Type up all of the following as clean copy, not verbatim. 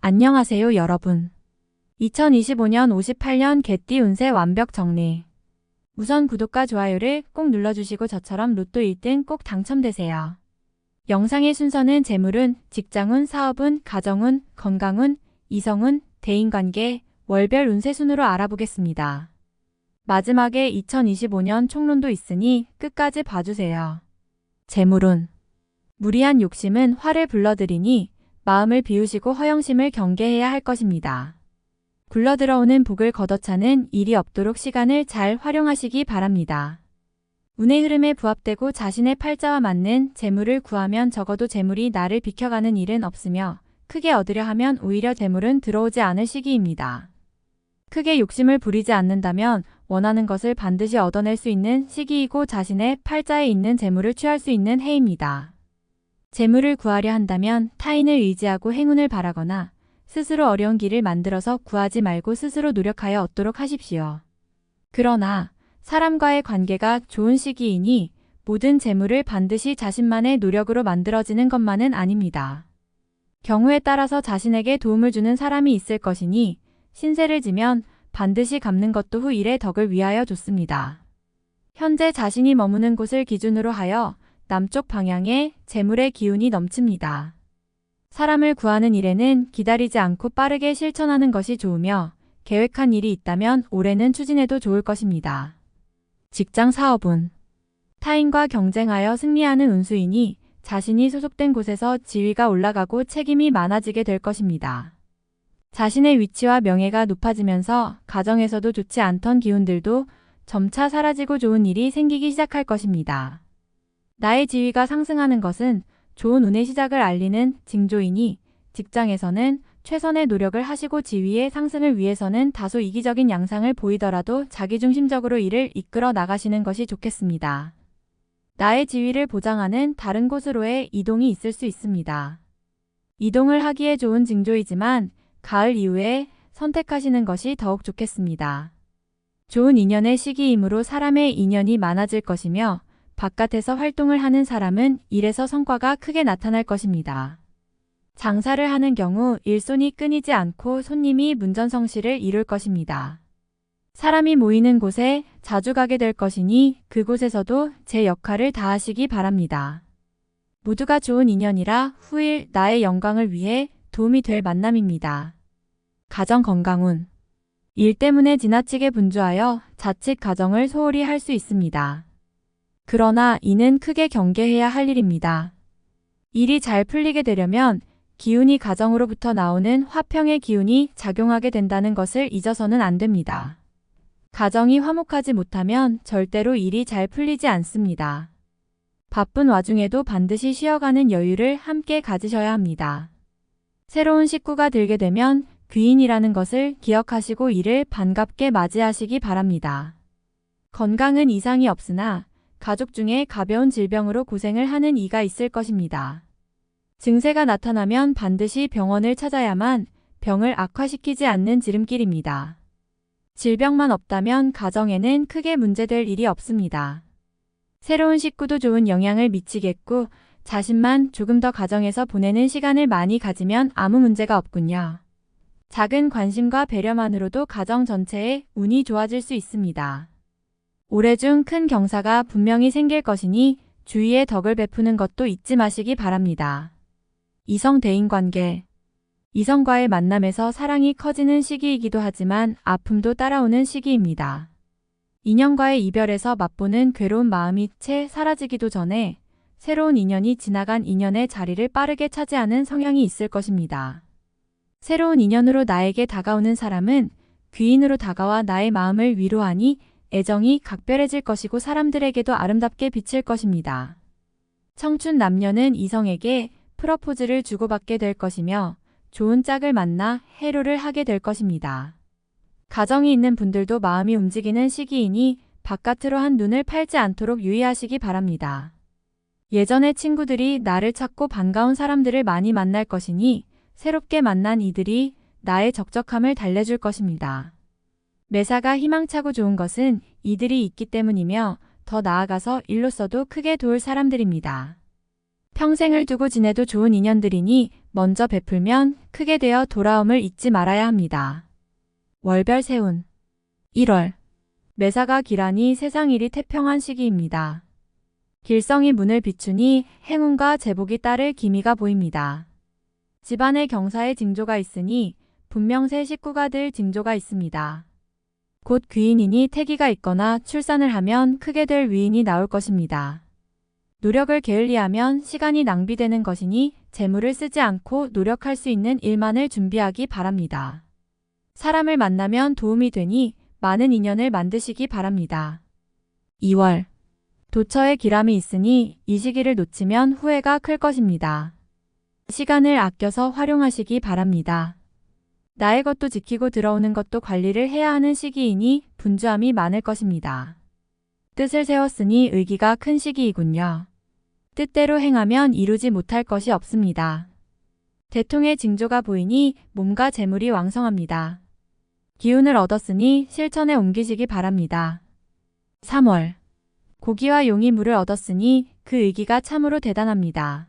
안녕하세요, 여러분. 2025년 58년 개띠 운세 완벽 정리. 우선 구독과 좋아요를 꼭 눌러주시고 저처럼 로또 1등 꼭 당첨되세요. 영상의 순서는 재물운, 직장운, 사업운, 가정운, 건강운, 이성운, 대인관계, 월별 운세 순으로 알아보겠습니다. 마지막에 2025년 총론도 있으니 끝까지 봐주세요. 재물운. 무리한 욕심은 화를 불러들이니 마음을 비우시고 허영심을 경계해야 할 것입니다. 굴러들어오는 복을 걷어차는 일이 없도록 시간을 잘 활용하시기 바랍니다. 운의 흐름에 부합되고 자신의 팔자와 맞는 재물을 구하면 적어도 재물이 나를 비켜가는 일은 없으며 크게 얻으려 하면 오히려 재물은 들어오지 않을 시기입니다. 크게 욕심을 부리지 않는다면 원하는 것을 반드시 얻어낼 수 있는 시기이고 자신의 팔자에 있는 재물을 취할 수 있는 해입니다. 재물을 구하려 한다면 타인을 의지하고 행운을 바라거나 스스로 어려운 길을 만들어서 구하지 말고 스스로 노력하여 얻도록 하십시오. 그러나 사람과의 관계가 좋은 시기이니 모든 재물을 반드시 자신만의 노력으로 만들어지는 것만은 아닙니다. 경우에 따라서 자신에게 도움을 주는 사람이 있을 것이니 신세를 지면 반드시 갚는 것도 후 일의 덕을 위하여 좋습니다. 현재 자신이 머무는 곳을 기준으로 하여 남쪽 방향에 재물의 기운이 넘칩니다. 사람을 구하는 일에는 기다리지 않고 빠르게 실천하는 것이 좋으며 계획한 일이 있다면 올해는 추진해도 좋을 것입니다. 직장 사업운. 타인과 경쟁하여 승리하는 운수이니 자신이 소속된 곳에서 지위가 올라가고 책임이 많아지게 될 것입니다. 자신의 위치와 명예가 높아지면서 가정에서도 좋지 않던 기운들도 점차 사라지고 좋은 일이 생기기 시작할 것입니다. 나의 지위가 상승하는 것은 좋은 운의 시작을 알리는 징조이니 직장에서는 최선의 노력을 하시고 지위의 상승을 위해서는 다소 이기적인 양상을 보이더라도 자기중심적으로 일을 이끌어 나가시는 것이 좋겠습니다. 나의 지위를 보장하는 다른 곳으로의 이동이 있을 수 있습니다. 이동을 하기에 좋은 징조이지만 가을 이후에 선택하시는 것이 더욱 좋겠습니다. 좋은 인연의 시기이므로 사람의 인연이 많아질 것이며 바깥에서 활동을 하는 사람은 일에서 성과가 크게 나타날 것입니다. 장사를 하는 경우 일손이 끊이지 않고 손님이 문전성시를 이룰 것입니다. 사람이 모이는 곳에 자주 가게 될 것이니 그곳에서도 제 역할을 다하시기 바랍니다. 모두가 좋은 인연이라 후일 나의 영광을 위해 도움이 될 만남입니다. 가정 건강운. 일 때문에 지나치게 분주하여 자칫 가정을 소홀히 할 수 있습니다. 그러나 이는 크게 경계해야 할 일입니다. 일이 잘 풀리게 되려면 기운이 가정으로부터 나오는 화평의 기운이 작용하게 된다는 것을 잊어서는 안 됩니다. 가정이 화목하지 못하면 절대로 일이 잘 풀리지 않습니다. 바쁜 와중에도 반드시 쉬어가는 여유를 함께 가지셔야 합니다. 새로운 식구가 들게 되면 귀인이라는 것을 기억하시고 이를 반갑게 맞이하시기 바랍니다. 건강은 이상이 없으나 가족 중에 가벼운 질병으로 고생을 하는 이가 있을 것입니다. 증세가 나타나면 반드시 병원을 찾아야만 병을 악화시키지 않는 지름길입니다. 질병만 없다면 가정에는 크게 문제될 일이 없습니다. 새로운 식구도 좋은 영향을 미치겠고 자신만 조금 더 가정에서 보내는 시간을 많이 가지면 아무 문제가 없군요. 작은 관심과 배려만으로도 가정 전체의 운이 좋아질 수 있습니다. 올해 중 큰 경사가 분명히 생길 것이니 주위에 덕을 베푸는 것도 잊지 마시기 바랍니다. 이성 대인관계. 이성과의 만남에서 사랑이 커지는 시기이기도 하지만 아픔도 따라오는 시기입니다. 인연과의 이별에서 맛보는 괴로운 마음이 채 사라지기도 전에 새로운 인연이 지나간 인연의 자리를 빠르게 차지하는 성향이 있을 것입니다. 새로운 인연으로 나에게 다가오는 사람은 귀인으로 다가와 나의 마음을 위로하니 애정이 각별해질 것이고 사람들에게도 아름답게 비칠 것입니다. 청춘 남녀는 이성에게 프러포즈를 주고받게 될 것이며 좋은 짝을 만나 해로를 하게 될 것입니다. 가정이 있는 분들도 마음이 움직이는 시기이니 바깥으로 한 눈을 팔지 않도록 유의하시기 바랍니다. 예전의 친구들이 나를 찾고 반가운 사람들을 많이 만날 것이니 새롭게 만난 이들이 나의 적적함을 달래줄 것입니다. 매사가 희망차고 좋은 것은 이들이 있기 때문이며 더 나아가서 일로서도 크게 도울 사람들입니다. 평생을 두고 지내도 좋은 인연들이니 먼저 베풀면 크게 되어 돌아옴을 잊지 말아야 합니다. 월별 세운 1월 매사가 기란이 세상 일이 태평한 시기입니다. 길성이 문을 비추니 행운과 제복이 따를 기미가 보입니다. 집안에 경사의 징조가 있으니 분명 새 식구가 될 징조가 있습니다. 곧 귀인이니 태기가 있거나 출산을 하면 크게 될 위인이 나올 것입니다. 노력을 게을리하면 시간이 낭비되는 것이니 재물을 쓰지 않고 노력할 수 있는 일만을 준비하기 바랍니다. 사람을 만나면 도움이 되니 많은 인연을 만드시기 바랍니다. 2월 도처에 기람이 있으니 이 시기를 놓치면 후회가 클 것입니다. 시간을 아껴서 활용하시기 바랍니다. 나의 것도 지키고 들어오는 것도 관리를 해야 하는 시기이니 분주함이 많을 것입니다. 뜻을 세웠으니 의기가 큰 시기이군요. 뜻대로 행하면 이루지 못할 것이 없습니다. 대통의 징조가 보이니 몸과 재물이 왕성합니다. 기운을 얻었으니 실천에 옮기시기 바랍니다. 3월 고기와 용이 물을 얻었으니 그 의기가 참으로 대단합니다.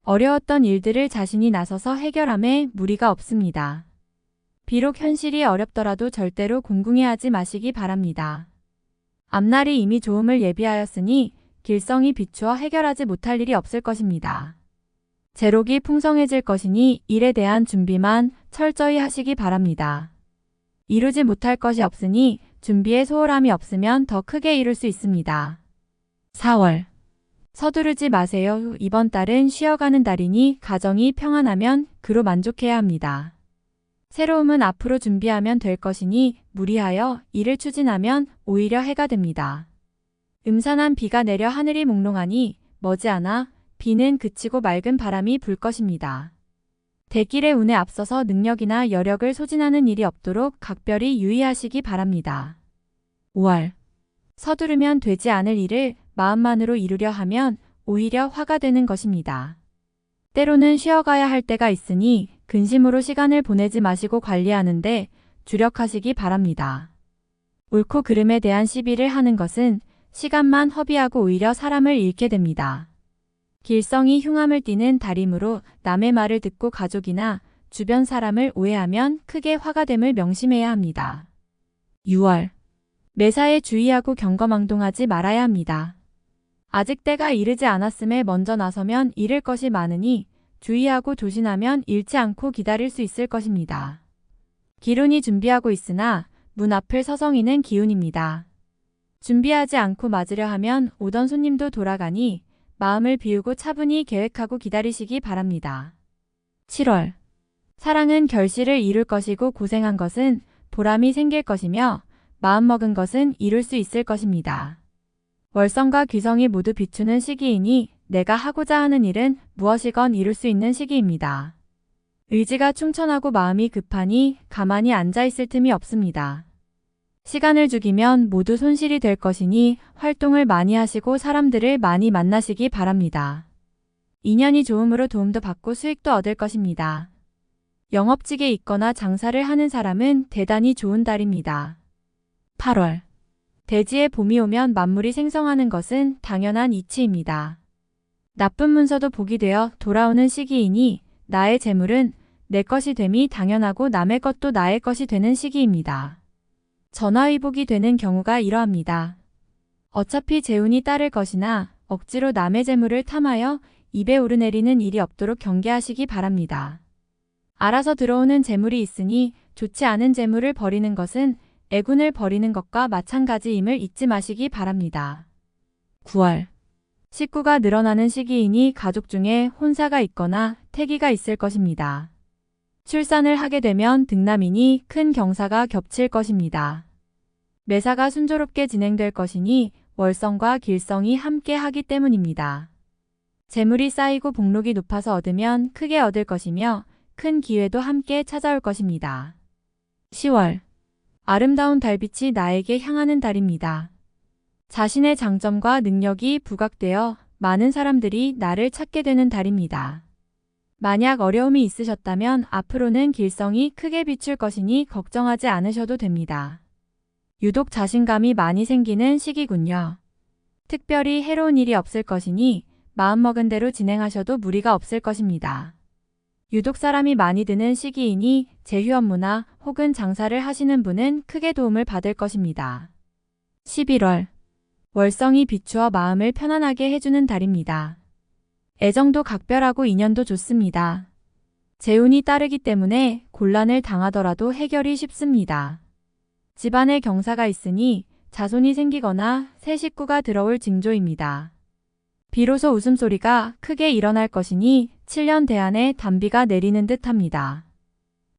어려웠던 일들을 자신이 나서서 해결함에 무리가 없습니다. 비록 현실이 어렵더라도 절대로 궁궁해하지 마시기 바랍니다. 앞날이 이미 좋음을 예비하였으니 길성이 비추어 해결하지 못할 일이 없을 것입니다. 재록이 풍성해질 것이니 일에 대한 준비만 철저히 하시기 바랍니다. 이루지 못할 것이 없으니 준비에 소홀함이 없으면 더 크게 이룰 수 있습니다. 4월 서두르지 마세요. 이번 달은 쉬어가는 달이니 가정이 평안하면 그로 만족해야 합니다. 새로움은 앞으로 준비하면 될 것이니 무리하여 일을 추진하면 오히려 해가 됩니다. 음산한 비가 내려 하늘이 몽롱하니 머지않아 비는 그치고 맑은 바람이 불 것입니다. 대길의 운에 앞서서 능력이나 여력을 소진하는 일이 없도록 각별히 유의하시기 바랍니다. 5월 서두르면 되지 않을 일을 마음만으로 이루려 하면 오히려 화가 되는 것입니다. 때로는 쉬어가야 할 때가 있으니 근심으로 시간을 보내지 마시고 관리하는데 주력하시기 바랍니다. 옳고 그름에 대한 시비를 하는 것은 시간만 허비하고 오히려 사람을 잃게 됩니다. 길성이 흉함을 띠는 달이므로 남의 말을 듣고 가족이나 주변 사람을 오해하면 크게 화가 됨을 명심해야 합니다. 6월 매사에 주의하고 경거망동하지 말아야 합니다. 아직 때가 이르지 않았음에 먼저 나서면 잃을 것이 많으니 주의하고 조심하면 잃지 않고 기다릴 수 있을 것입니다. 기운이 준비하고 있으나 문 앞을 서성이는 기운입니다. 준비하지 않고 맞으려 하면 오던 손님도 돌아가니 마음을 비우고 차분히 계획하고 기다리시기 바랍니다. 7월 사랑은 결실을 이룰 것이고 고생한 것은 보람이 생길 것이며 마음먹은 것은 이룰 수 있을 것입니다. 월성과 귀성이 모두 비추는 시기이니 내가 하고자 하는 일은 무엇이건 이룰 수 있는 시기입니다. 의지가 충천하고 마음이 급하니 가만히 앉아있을 틈이 없습니다. 시간을 죽이면 모두 손실이 될 것이니 활동을 많이 하시고 사람들을 많이 만나시기 바랍니다. 인연이 좋음으로 도움도 받고 수익도 얻을 것입니다. 영업직에 있거나 장사를 하는 사람은 대단히 좋은 달입니다. 8월 대지에 봄이 오면 만물이 생성하는 것은 당연한 이치입니다. 나쁜 문서도 복이 되어 돌아오는 시기이니 나의 재물은 내 것이 됨이 당연하고 남의 것도 나의 것이 되는 시기입니다. 전화위복이 되는 경우가 이러합니다. 어차피 재운이 따를 것이나 억지로 남의 재물을 탐하여 입에 오르내리는 일이 없도록 경계하시기 바랍니다. 알아서 들어오는 재물이 있으니 좋지 않은 재물을 버리는 것은 애군을 버리는 것과 마찬가지임을 잊지 마시기 바랍니다. 9월 식구가 늘어나는 시기이니 가족 중에 혼사가 있거나 태기가 있을 것입니다. 출산을 하게 되면 등남이니 큰 경사가 겹칠 것입니다. 매사가 순조롭게 진행될 것이니 월성과 길성이 함께 하기 때문입니다. 재물이 쌓이고 복록이 높아서 얻으면 크게 얻을 것이며 큰 기회도 함께 찾아올 것입니다. 10월 아름다운 달빛이 나에게 향하는 달입니다. 자신의 장점과 능력이 부각되어 많은 사람들이 나를 찾게 되는 달입니다. 만약 어려움이 있으셨다면 앞으로는 길성이 크게 비출 것이니 걱정하지 않으셔도 됩니다. 유독 자신감이 많이 생기는 시기군요. 특별히 해로운 일이 없을 것이니 마음먹은 대로 진행하셔도 무리가 없을 것입니다. 유독 사람이 많이 드는 시기이니 제휴 업무나 혹은 장사를 하시는 분은 크게 도움을 받을 것입니다. 11월. 월성이 비추어 마음을 편안하게 해주는 달입니다. 애정도 각별하고 인연도 좋습니다. 재운이 따르기 때문에 곤란을 당하더라도 해결이 쉽습니다. 집안에 경사가 있으니 자손이 생기거나 새 식구가 들어올 징조입니다. 비로소 웃음소리가 크게 일어날 것이니 7년 대안에 단비가 내리는 듯합니다.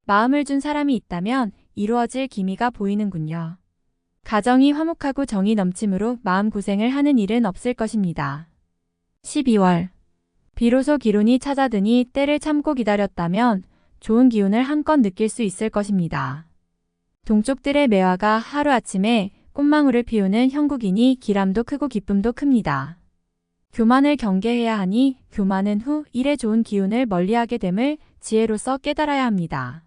마음을 준 사람이 있다면 이루어질 기미가 보이는군요. 가정이 화목하고 정이 넘침으로 마음고생을 하는 일은 없을 것입니다. 12월. 비로소 기운이 찾아드니 때를 참고 기다렸다면 좋은 기운을 한껏 느낄 수 있을 것입니다. 동쪽들의 매화가 하루아침에 꽃망울을 피우는 형국이니 기람도 크고 기쁨도 큽니다. 교만을 경계해야 하니 교만은 후 일에 좋은 기운을 멀리하게 됨을 지혜로서 깨달아야 합니다.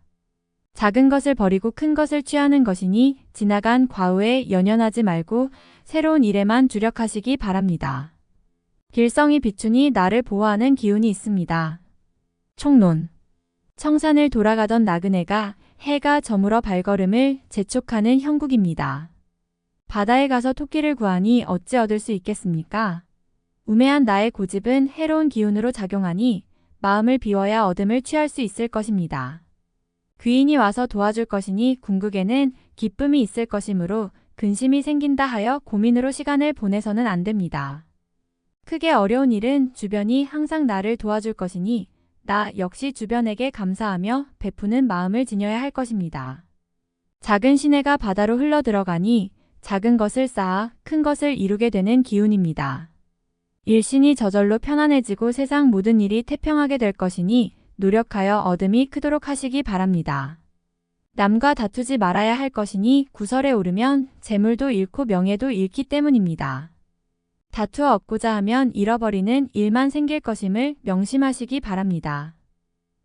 작은 것을 버리고 큰 것을 취하는 것이니 지나간 과후에 연연하지 말고 새로운 일에만 주력하시기 바랍니다. 길성이 비추니 나를 보호하는 기운이 있습니다. 총론. 청산을 돌아가던 나그네가 해가 저물어 발걸음을 재촉하는 형국입니다. 바다에 가서 토끼를 구하니 어찌 얻을 수 있겠습니까? 우매한 나의 고집은 해로운 기운으로 작용하니 마음을 비워야 얻음을 취할 수 있을 것입니다. 귀인이 와서 도와줄 것이니 궁극에는 기쁨이 있을 것이므로 근심이 생긴다 하여 고민으로 시간을 보내서는 안 됩니다. 크게 어려운 일은 주변이 항상 나를 도와줄 것이니 나 역시 주변에게 감사하며 베푸는 마음을 지녀야 할 것입니다. 작은 시내가 바다로 흘러들어가니 작은 것을 쌓아 큰 것을 이루게 되는 기운입니다. 일신이 저절로 편안해지고 세상 모든 일이 태평하게 될 것이니 노력하여 얻음이 크도록 하시기 바랍니다. 남과 다투지 말아야 할 것이니 구설에 오르면 재물도 잃고 명예도 잃기 때문입니다. 다투어 얻고자 하면 잃어버리는 일만 생길 것임을 명심하시기 바랍니다.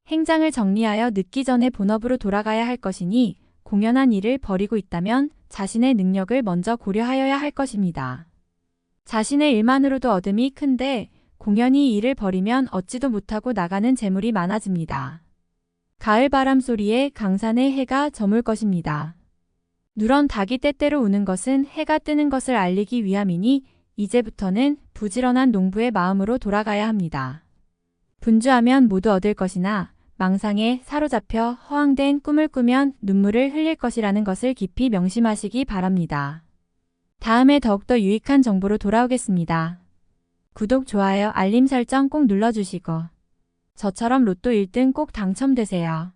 행장을 정리하여 늦기 전에 본업으로 돌아가야 할 것이니 공연한 일을 벌이고 있다면 자신의 능력을 먼저 고려하여야 할 것입니다. 자신의 일만으로도 얻음이 큰데 공연히 일을 벌이면 얻지도 못하고 나가는 재물이 많아집니다. 가을 바람 소리에 강산의 해가 저물 것입니다. 누런 닭이 때때로 우는 것은 해가 뜨는 것을 알리기 위함이니 이제부터는 부지런한 농부의 마음으로 돌아가야 합니다. 분주하면 모두 얻을 것이나 망상에 사로잡혀 허황된 꿈을 꾸면 눈물을 흘릴 것이라는 것을 깊이 명심하시기 바랍니다. 다음에 더욱더 유익한 정보로 돌아오겠습니다. 구독, 좋아요, 알림 설정 꼭 눌러주시고 저처럼 로또 1등 꼭 당첨되세요.